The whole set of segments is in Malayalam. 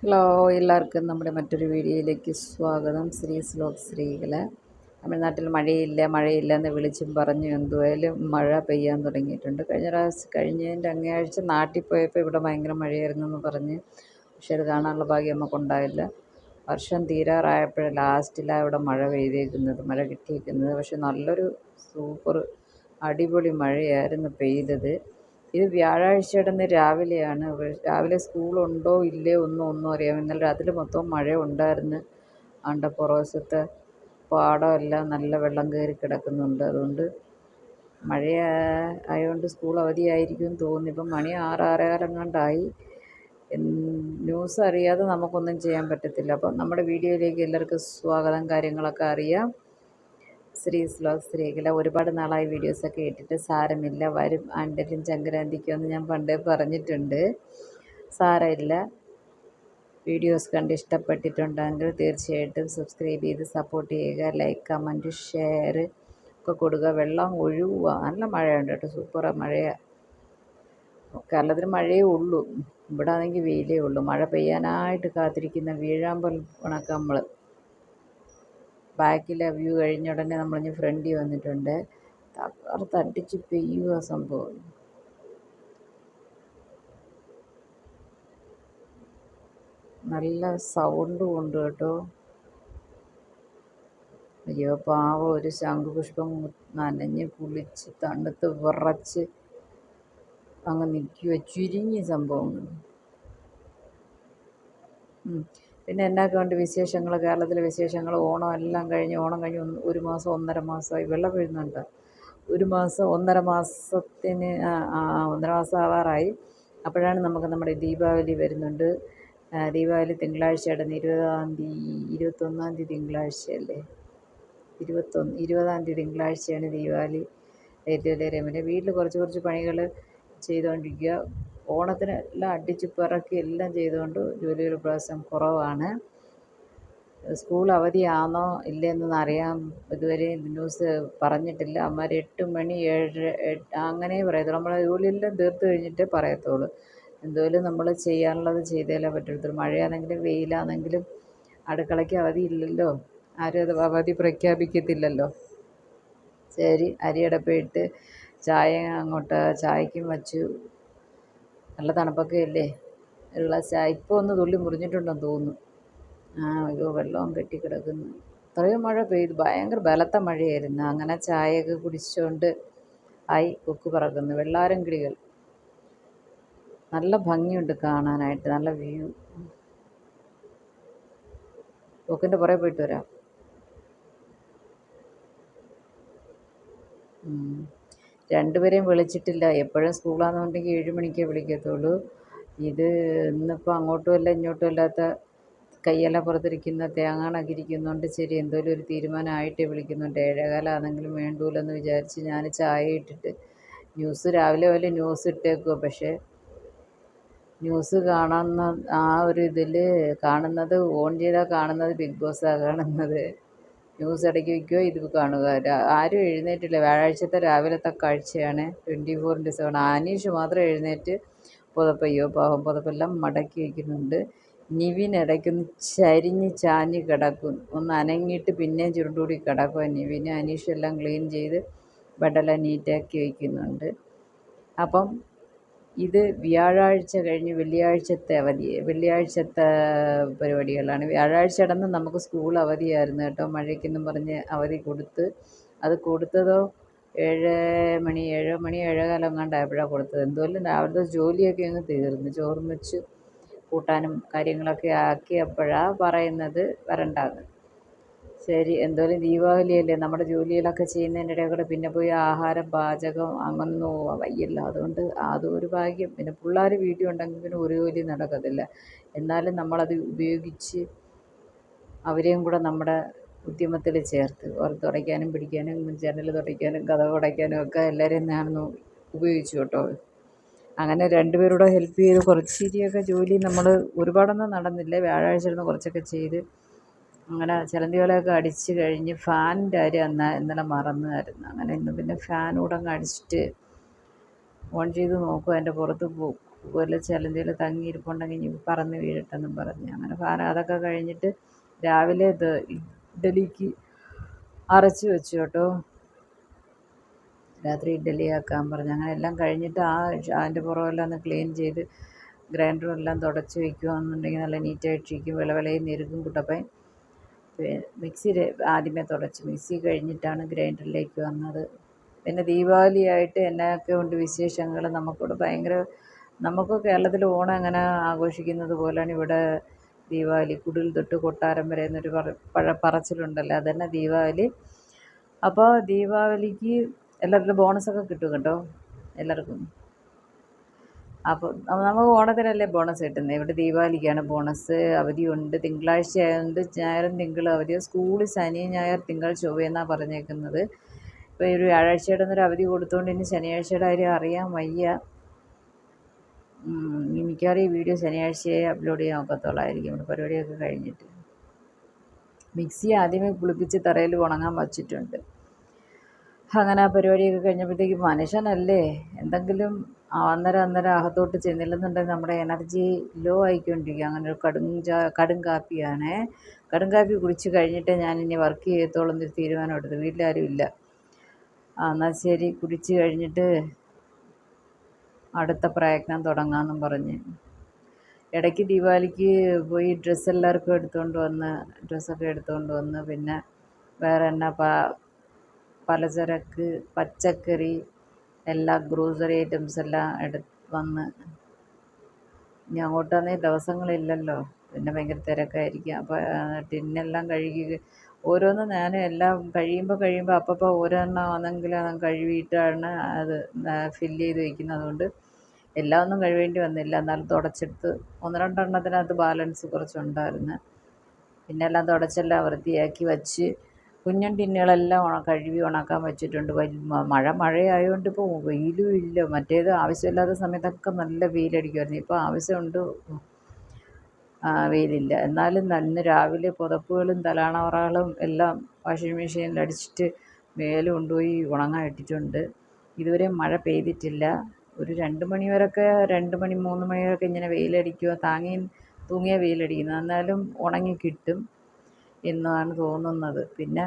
ഹലോ, എല്ലാവർക്കും നമ്മുടെ മറ്റൊരു വീഡിയോയിലേക്ക് സ്വാഗതം. ശ്രീകൾ തമിഴ്നാട്ടിൽ മഴയില്ല എന്ന് വിളിച്ചും പറഞ്ഞു എന്തുവായാലും മഴ പെയ്യാൻ തുടങ്ങിയിട്ടുണ്ട്. കഴിഞ്ഞതിൻ്റെ അങ്ങേയാഴ്ച നാട്ടിൽ പോയപ്പോൾ ഇവിടെ ഭയങ്കര മഴയായിരുന്നു എന്ന് പറഞ്ഞ്, പക്ഷെ അത് കാണാനുള്ള ഭാഗ്യം നമുക്കുണ്ടായില്ല. വർഷം തീരാറായപ്പോഴേ ലാസ്റ്റിലാണ് ഇവിടെ മഴ കിട്ടിയിരിക്കുന്നത്. പക്ഷെ നല്ലൊരു സൂപ്പർ അടിപൊളി മഴയായിരുന്നു പെയ്തത്. ഇത് വ്യാഴാഴ്ചയുടെ രാവിലെയാണ്. രാവിലെ സ്കൂളുണ്ടോ ഇല്ലയോ ഒന്നും അറിയാം. ഇന്നലെ രാത്രി മൊത്തം മഴ ഉണ്ടായിരുന്നു. പുറവശത്തെ പാടമെല്ലാം നല്ല വെള്ളം കയറി കിടക്കുന്നുണ്ട്. അതുകൊണ്ട് മഴ ആയതുകൊണ്ട് സ്കൂൾ അവധിയായിരിക്കുമെന്ന് തോന്നുന്നു. ഇപ്പം മണി 6-6:15 ന്യൂസ് അറിയാതെ നമുക്കൊന്നും ചെയ്യാൻ പറ്റത്തില്ല. അപ്പം നമ്മുടെ വീഡിയോയിലേക്ക് എല്ലാവർക്കും സ്വാഗതം. കാര്യങ്ങളൊക്കെ അറിയാം. ശ്രീകല ഒരുപാട് നാളായി വീഡിയോസൊക്കെ ഇട്ടിട്ട്. സാരമില്ല, വരും ആണ്ടലും സംക്രാന്തിക്കുമെന്ന് ഞാൻ പണ്ടേ പറഞ്ഞിട്ടുണ്ട്. സാരമില്ല, വീഡിയോസ് കണ്ട് ഇഷ്ടപ്പെട്ടിട്ടുണ്ടെങ്കിൽ തീർച്ചയായിട്ടും സബ്സ്ക്രൈബ് ചെയ്ത് സപ്പോർട്ട് ചെയ്യുക. ലൈക്ക്, കമൻറ്റ്, ഷെയർ ഒക്കെ കൊടുക്കുക. വെള്ളം ഒഴുകുക. നല്ല മഴയുണ്ട് കേട്ടോ, സൂപ്പർ മഴയാണ്. കേരളത്തിൽ മഴയേ ഉള്ളൂ, ഇവിടെ ആണെങ്കിൽ വെയിലേ ഉള്ളൂ. മഴ പെയ്യാനായിട്ട് കാത്തിരിക്കുന്ന വീഴാമ്പൽ കണക്ക് നമ്മൾ. ബാക്കിലെ വ്യൂ കഴിഞ്ഞ ഉടനെ നമ്മളിഞ്ഞ് ഫ്രണ്ടിൽ വന്നിട്ടുണ്ട്. തകർത്തടിച്ച് പെയ്യുക സംഭവം. നല്ല സൗണ്ടും ഉണ്ട് കേട്ടോ. അയ്യോ പാവം, ഒരു ശംഖുപുഷ്പം നനഞ്ഞ് കുളിച്ച് തണുത്ത് വിറച്ച് അങ്ങ് നിൽക്കുക, ചുരുങ്ങി സംഭവങ്ങൾ. പിന്നെ എന്നൊക്കെ ഉണ്ട് വിശേഷങ്ങൾ, കേരളത്തിലെ വിശേഷങ്ങൾ. ഓണം എല്ലാം കഴിഞ്ഞ്, ഓണം കഴിഞ്ഞ് 1 മാസം 1.5 മാസമായി. വെള്ളം വീഴുന്നുണ്ട്. 1 മാസം 1.5 മാസത്തിന് 1.5 മാസം ആവാറായി. അപ്പോഴാണ് നമ്മുടെ ദീപാവലി വരുന്നുണ്ട്. ദീപാവലി തിങ്കളാഴ്ചയുടെ 21-ാം തീയതി തിങ്കളാഴ്ചയല്ലേ? 20-ാം തീയതി തിങ്കളാഴ്ചയാണ് ദീപാവലി. പിന്നെ വീട്ടിൽ കുറച്ച് പണികൾ ചെയ്തുകൊണ്ടിരിക്കുക. ഓണത്തിന് എല്ലാം അടിച്ച് പിറക്കി എല്ലാം ചെയ്തുകൊണ്ട് ജോലികൾ പ്രാവശ്യം കുറവാണ്. സ്കൂൾ അവധിയാണോ ഇല്ലയെന്നൊന്നും അറിയാൻ ഇതുവരെ ന്യൂസ് പറഞ്ഞിട്ടില്ല. അമ്മമാർ 8 മണി 7 അങ്ങനെ പറയത്തുള്ളൂ. നമ്മളെ ജോലിയെല്ലാം തീർത്ത് കഴിഞ്ഞിട്ടേ പറയത്തുള്ളൂ. എന്തുമായാലും നമ്മൾ ചെയ്യാനുള്ളത് ചെയ്തേലേ പറ്റത്തുള്ളൂ. മഴയാണെങ്കിലും വെയിലാണെങ്കിലും അടുക്കളയ്ക്ക് അവധി ഇല്ലല്ലോ. ആരും അത് അവധി പ്രഖ്യാപിക്കത്തില്ലല്ലോ. ശരി, അരിയടപ്പിട്ട് ചായക്കും വച്ചു. നല്ല തണുപ്പൊക്കെ അല്ലേ. ഒരു ഗ്ലാസ് ചായ ഇപ്പോൾ ഒന്ന് തുള്ളി മുറിഞ്ഞിട്ടുണ്ടെന്ന് തോന്നുന്നു. അയ്യോ വെള്ളവും കെട്ടിക്കിടക്കുന്നു. ഇത്രയും മഴ പെയ്തു, ഭയങ്കര ബലത്ത മഴയായിരുന്നു. അങ്ങനെ ചായയൊക്കെ കുടിച്ചുകൊണ്ട് കൊക്ക് പറക്കുന്നു. വെള്ളാരം കിളികൾ നല്ല ഭംഗിയുണ്ട് കാണാനായിട്ട്, നല്ല വ്യൂ. കൊക്കിൻ്റെ പുറകെ പോയിട്ട് വരാം. രണ്ടുപേരെയും വിളിച്ചിട്ടില്ല. എപ്പോഴും സ്കൂളാണെന്നുണ്ടെങ്കിൽ 7 മണിക്കേ വിളിക്കത്തുള്ളൂ. ഇത് ഇന്നിപ്പോൾ അങ്ങോട്ടും അല്ല ഇങ്ങോട്ടും അല്ലാത്ത കയ്യെല്ലാം പുറത്തിരിക്കുന്ന തേങ്ങാണൊക്കെ ഇരിക്കുന്നതുകൊണ്ട് ശരി എന്തോലും ഒരു തീരുമാനമായിട്ടേ വിളിക്കുന്നുണ്ട്. 7:15 ആണെങ്കിലും വേണ്ടൂലെന്ന് വിചാരിച്ച് ഞാൻ ചായ ഇട്ടിട്ട് രാവിലെ ന്യൂസ് ഇട്ടേക്കുക. പക്ഷേ ന്യൂസ് കാണുന്ന ഒരു ഇതിൽ കാണുന്നത്, ഓൺ ചെയ്താൽ കാണുന്നത് ബിഗ് ബോസാണ് കാണുന്നത്. ന്യൂസ് ഇടയ്ക്ക് വയ്ക്കുകയോ ഇത് കാണുക. ആരും എഴുന്നേറ്റില്ല. വ്യാഴാഴ്ചത്തെ രാവിലത്തെ കാഴ്ചയാണ്. 24/7. അനീഷ് മാത്രം എഴുന്നേറ്റ് പാവം പുതപ്പെല്ലാം മടക്കി വയ്ക്കുന്നുണ്ട്. നിവിൻ ഇടയ്ക്കൊന്ന് ചാഞ്ഞ് കിടക്കും. ഒന്ന് അനങ്ങിയിട്ട് പിന്നെയും ചുരുണ്ടുകൂടി കിടക്കുക നിവിന്. അനീഷ് എല്ലാം ക്ലീൻ ചെയ്ത് ബെഡെല്ലാം നീറ്റാക്കി വയ്ക്കുന്നുണ്ട്. അപ്പം ഇത് വ്യാഴാഴ്ച കഴിഞ്ഞ് വെള്ളിയാഴ്ചത്തെ പരിപാടികളാണ്. വ്യാഴാഴ്ച കിടന്ന് നമുക്ക് സ്കൂൾ അവധിയായിരുന്നു കേട്ടോ. മഴയ്ക്കെന്നും പറഞ്ഞ് അവധി കൊടുത്ത്. അത് കൊടുത്തതോ 7 മണി 7:15 എങ്ങാണ്ടായപ്പോഴാണ് കൊടുത്തത്. എന്തുമല്ല രാവിലത്തെ ജോലിയൊക്കെ അങ്ങ് തീർന്നു. ചോറും വെച്ച് കൂട്ടാനും കാര്യങ്ങളൊക്കെ ആക്കിയപ്പോഴാണ് പറയുന്നത് വരണ്ടാന്ന്. ശരി, എന്തായാലും ദീപാവലിയല്ലേ, നമ്മുടെ ജോലികളൊക്കെ ചെയ്യുന്നതിൻ്റെ ഇടയിൽ കൂടെ പിന്നെ പോയി ആഹാരം പാചകം അങ്ങനൊന്നും വയ്യല്ല. അതുകൊണ്ട് അതും ഒരു ഭാഗ്യം. പിന്നെ പിള്ളേർ വീട്ടിൽ ഉണ്ടെങ്കിൽ പിന്നെ ഒരു ജോലി നടക്കത്തില്ല. എന്നാലും നമ്മളത് ഉപയോഗിച്ച് അവരെയും കൂടെ നമ്മുടെ ഉദ്യമത്തിൽ ചേർത്ത് തുടയ്ക്കാനും പിടിക്കാനും ജനൽ തുടയ്ക്കാനും കതക് ഉടയ്ക്കാനും ഒക്കെ എല്ലാവരെയും ഞാൻ ഉപയോഗിച്ചു കേട്ടോ. അങ്ങനെ രണ്ടുപേരുടെ ഹെൽപ്പ് ചെയ്ത് കുറച്ചിരിയൊക്കെ ജോലി നമ്മൾ ഒരുപാടൊന്നും നടന്നില്ല. വ്യാഴാഴ്ച ഇരുന്ന് കുറച്ചൊക്കെ ചെയ്ത് അങ്ങനെ ചിലന്തികളെയൊക്കെ അടിച്ച് കഴിഞ്ഞ് ഫാനിൻ്റെ കാര്യം ഇന്നലെ മറന്നായിരുന്നു. അങ്ങനെ ഇന്ന് പിന്നെ ഫാൻ കൂടെ അങ്ങ് അടിച്ചിട്ട് ഓൺ ചെയ്ത് നോക്കും. അതിൻ്റെ പുറത്ത് വല്ല ചിലന്തികൾ തങ്ങിയിരിപ്പുണ്ടെങ്കിൽ ഇനി പറന്ന് വീഴട്ടെന്നും പറഞ്ഞ് അങ്ങനെ അതൊക്കെ കഴിഞ്ഞിട്ട് രാവിലെ ഇത് ഇഡ്ഡലിക്ക് അരച്ച് വെച്ചു കേട്ടോ. രാത്രി ഇഡ്ഡലി ആക്കാൻ പറഞ്ഞു. അങ്ങനെ എല്ലാം കഴിഞ്ഞിട്ട് അതിൻ്റെ പുറമെല്ലാം ഒന്ന് ക്ലീൻ ചെയ്ത് ഗ്രൈൻഡറും എല്ലാം തുടച്ച് വയ്ക്കുകയെന്നുണ്ടെങ്കിൽ നല്ല നീറ്റായിട്ടിരിക്കും. വിളവിളയും ഞെരുക്കും കുട്ടപ്പൻ. മിക്സി ആദ്യമേ തുടച്ച് മിക്സി കഴിഞ്ഞിട്ടാണ് ഗ്രൈൻഡറിലേക്ക് വന്നത്. പിന്നെ ദീപാവലിയായിട്ട് എന്നൊക്കെ ഉണ്ട് വിശേഷങ്ങൾ. നമുക്കിവിടെ ഭയങ്കര നമുക്ക് കേരളത്തിൽ ഓണം എങ്ങനെ ആഘോഷിക്കുന്നത് പോലെയാണ് ഇവിടെ ദീപാവലി. കുടിൽ തൊട്ട് കൊട്ടാരം വരെ എന്നൊരു പറച്ചിലുണ്ടല്ലോ, അതന്നെ ദീപാവലി. അപ്പോൾ ദീപാവലിക്ക് എല്ലാവർക്കും ബോണസൊക്കെ കിട്ടും കേട്ടോ, എല്ലാവർക്കും. അപ്പോൾ നമുക്ക് ഓണത്തിനല്ലേ ബോണസ് കിട്ടുന്നത്, ഇവിടെ ദീപാവലിക്കാണ് ബോണസ്. അവധിയുണ്ട്, തിങ്കളാഴ്ച ആയതുകൊണ്ട് ഞായറും തിങ്കളും അവധിയോ. സ്കൂൾ ശനി ഞായർ തിങ്കൾ ചൊവ്വ എന്നാണ് പറഞ്ഞേക്കുന്നത്. ഇപ്പോൾ ഒരു വ്യാഴാഴ്ചയുടെ ഒരു അവധി കൊടുത്തുകൊണ്ട് ഇനി ശനിയാഴ്ചയുടെ കാര്യം അറിയാൻ വയ്യ. മിക്കവാറും ഈ വീഡിയോ ശനിയാഴ്ചയെ അപ്ലോഡ് ചെയ്യാൻ ഒക്കത്തുള്ളായിരിക്കും, ഇവിടെ പരിപാടിയൊക്കെ കഴിഞ്ഞിട്ട്. മിക്സി ആദ്യമേ കുളിപ്പിച്ച് തറയിൽ ഉണങ്ങാൻ വച്ചിട്ടുണ്ട്. അങ്ങനെ ആ പരിപാടിയൊക്കെ കഴിഞ്ഞപ്പോഴത്തേക്ക് മനുഷ്യനല്ലേ എന്തെങ്കിലും അന്നേരം അകത്തോട്ട് ചെന്നില്ലെന്നുണ്ടെങ്കിൽ നമ്മുടെ എനർജി ലോ ആയിക്കൊണ്ടിരിക്കുക. അങ്ങനെ ഒരു കടും കാപ്പിയാണേ. കടും കാപ്പി കുടിച്ച് കഴിഞ്ഞിട്ടേ ഞാനിനി വർക്ക് ചെയ്യത്തുള്ളൂ എന്നൊരു തീരുമാനം എടുത്തു. വീട്ടിലാരും ഇല്ല. എന്നാൽ ശരി, കുടിച്ച് കഴിഞ്ഞിട്ട് അടുത്ത പ്രയത്നം തുടങ്ങാമെന്നും പറഞ്ഞ് ഇടയ്ക്ക് ദീപാവലിക്ക് പോയി ഡ്രസ്സൊക്കെ എടുത്തുകൊണ്ട് വന്ന് പിന്നെ വേറെ എന്നാ പലചരക്ക്, പച്ചക്കറി, എല്ലാ ഗ്രോസറി ഐറ്റംസ് എല്ലാം വന്ന്. ഇനി അങ്ങോട്ടാണെങ്കിൽ ദിവസങ്ങളില്ലല്ലോ, പിന്നെ ഭയങ്കര തിരക്കായിരിക്കും. അപ്പോൾ ടിന്നെല്ലാം കഴുകി ഓരോന്നും ഞാൻ എല്ലാം കഴിയുമ്പോൾ അപ്പോൾ ഒരെണ്ണം ആണെങ്കിൽ കഴുകിയിട്ടാണ് അത് ഫില്ല് ചെയ്ത് വയ്ക്കുന്നത്. അതുകൊണ്ട് എല്ലാം ഒന്നും കഴുകേണ്ടി വന്നില്ല. എന്നാലും തുടച്ചെടുത്ത് 1-2 ബാലൻസ് കുറച്ചുണ്ടായിരുന്നു. പിന്നെ എല്ലാം തുടച്ചെല്ലാം വൃത്തിയാക്കി വച്ച് കുഞ്ഞൻ ടിന്നുകളെല്ലാം കഴുകി ഉണക്കാൻ വെച്ചിട്ടുണ്ട്. മഴയായതുകൊണ്ട് ഇപ്പോൾ വെയിലും ഇല്ല. മറ്റേത് ആവശ്യമില്ലാത്ത സമയത്തൊക്കെ നല്ല വെയിലടിക്കുമായിരുന്നു. ഇപ്പോൾ ആവശ്യമുണ്ട്, വെയിലില്ല. എന്നാലും ഇന്ന് രാവിലെ പുതപ്പുകളും തലാണവറകളും എല്ലാം വാഷിംഗ് മെഷീനിൽ അടിച്ചിട്ട് മേലെ കൊണ്ടുപോയി ഉണങ്ങാൻ ഇട്ടിട്ടുണ്ട്. ഇതുവരെ മഴ പെയ്തിട്ടില്ല. ഒരു 2 മണി വരെയൊക്കെ 2 മണി 3 മണി വരെയൊക്കെ ഇങ്ങനെ വെയിലടിക്കുക, തൂങ്ങിയ വെയിലടിക്കുന്നത്. എന്നാലും ഉണങ്ങി കിട്ടും എന്നാണ് തോന്നുന്നത്. പിന്നെ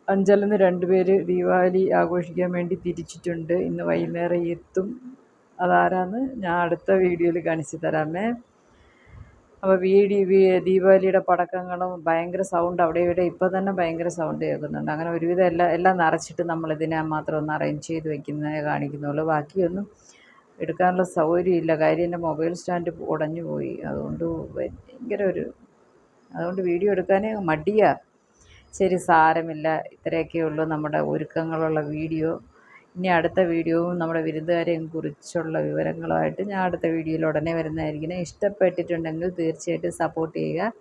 അഞ്ചലിൽ നിന്ന് 2 പേര് ദീപാവലി ആഘോഷിക്കാൻ വേണ്ടി തിരിച്ചിട്ടുണ്ട്. ഇന്ന് വൈകുന്നേരം എത്തും. അതാരാന്ന് ഞാൻ അടുത്ത വീഡിയോയിൽ കാണിച്ചു തരാമേ. അപ്പോൾ ദീപാവലിയുടെ പടക്കങ്ങളും ഭയങ്കര സൗണ്ട് അവിടെ ഇവിടെ ഇപ്പോൾ തന്നെ ഭയങ്കര സൗണ്ട് കേൾക്കുന്നുണ്ട്. അങ്ങനെ ഒരുവിധം എല്ലാം നിറച്ചിട്ട് നമ്മളിതിനെ മാത്രം ഒന്ന് അറേഞ്ച് ചെയ്ത് വയ്ക്കുന്നതേ കാണിക്കുന്നുള്ളൂ. ബാക്കിയൊന്നും എടുക്കാനുള്ള സൗകര്യമില്ല. കാര്യം എൻ്റെ മൊബൈൽ സ്റ്റാൻഡ് ഉടഞ്ഞു പോയി. അതുകൊണ്ട് അതുകൊണ്ട് വീഡിയോ എടുക്കാനേ മടിയാണ്. ശരി, സാരമില്ല. ഇത്രയൊക്കെ ഉള്ളൂ നമ്മുടെ ഒരുക്കങ്ങളുള്ള വീഡിയോ. ഇനി അടുത്ത വീഡിയോവും നമ്മുടെ വിരുന്നുകാരെയും കുറിച്ചുള്ള വിവരങ്ങളുമായിട്ട് ഞാൻ അടുത്ത വീഡിയോയിൽ ഉടനെ വരുന്നതായിരിക്കും. ഇഷ്ടപ്പെട്ടിട്ടുണ്ടെങ്കിൽ തീർച്ചയായിട്ടും സപ്പോർട്ട് ചെയ്യുക.